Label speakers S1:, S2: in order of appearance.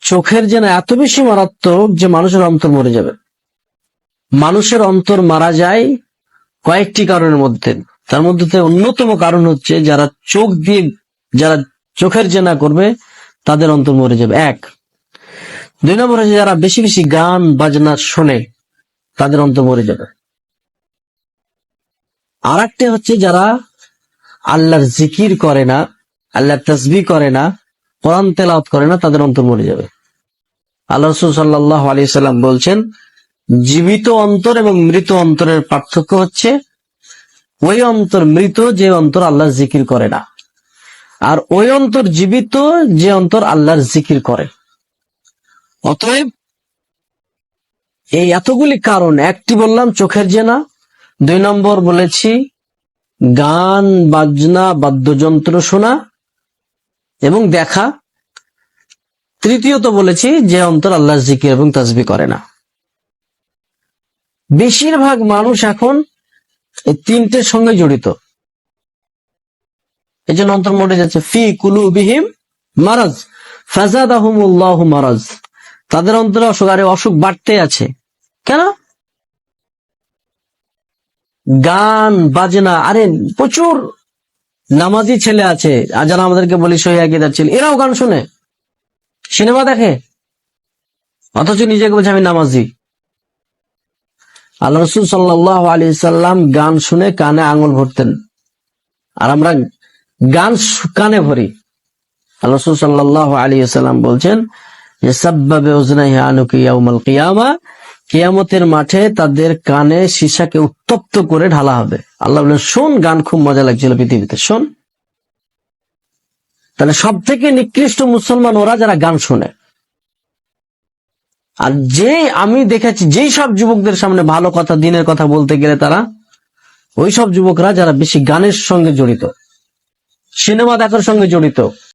S1: চোখের যেন এত বেশি মারাত্মক যে মানুষের অন্তর মরে যাবে। মানুষের অন্তর মারা যায় কয়েকটি কারণের মধ্যে, তার মধ্যে অন্যতম কারণ হচ্ছে যারা চোখের জেনা করবে তাদের অন্তর মরে যাবে, এক। দুই নম্বর হচ্ছে যারা বেশি বেশি গান বাজনা শোনে তাদের অন্তর মরে যাবে। আর একটা হচ্ছে যারা আল্লাহর জিকির করে না, আল্লাহর তাসবিহ করে না, কোরআন তেলাওয়াত করে না, তাদের অন্তর মরে যাবে। আল্লাহ রাসূল সাল্লাল্লাহু আলাইহি সাল্লাম বলছেন, জীবিত অন্তর এবং মৃত অন্তরের পার্থক্য হচ্ছে ওই অন্তর মৃত যে অন্তর আল্লাহর জিকির করে না, আর ওই অন্তর জীবিত যে অন্তর আল্লাহর জিকির করে। অতএব এই এতগুলি কারণ, একটি বললাম চোখের জেনা, দুই নম্বর বলেছি গান বাজনা বাদ্যযন্ত্র শোনা এবং দেখা, তৃতীয়ত বলেছি যে অন্তর আল্লাহর জিকির এবং তাসবিহ করে না। বেশিরভাগ মানুষ এখন এই তিনটের সঙ্গে জড়িত, এই জন্য অন্তর মরে যাচ্ছে। ফি কুলুবিহিম মারাজ ফাজাদাহুমুল্লাহু মারাজ, তাদের অন্তরে অসুখ, আরে অসুখ বাড়তে আছে কেন? গান বাজনা, আরে প্রচুর নামাজি ছেলে আছে, আর যারা আমাদেরকে বলি সহিহ আকীদার ছেলে, এরাও গান শুনে, সিনেমা দেখে, অথচ নিজেকে বলছে আমি নামাজি। আল্লাহ রাসূল সাল্লাল্লাহু আলাইহি সাল্লাম গান শুনে কানে আঙুল ভরতেন, আর আমরা গান কানে ভরি। আল্লাহ রাসূল সাল্লাল্লাহু আলাইহি সাল্লাম বলছেন যে সাব্বাবে উযনাইহি আনুকি ইয়াউমাল কিয়ামা, কিয়ামতের মাঠে তাদের কানে সীসাকে উত্তপ্ত করে ঢালা হবে। আল্লাহ বলেন শোন, গান খুব মজা লাগছিল পৃথিবীতে, শোন। তাহলে সব থেকে নিকৃষ্ট মুসলমান ওরা যারা গান শোনে। আর যে আমি দেখেছি যেই সব যুবকদের সামনে ভালো কথা দিনের কথা বলতে গেলে তারা ওই সব যুবকরা যারা বেশি গানের সঙ্গে জড়িত, সিনেমা দেখার সঙ্গে জড়িত,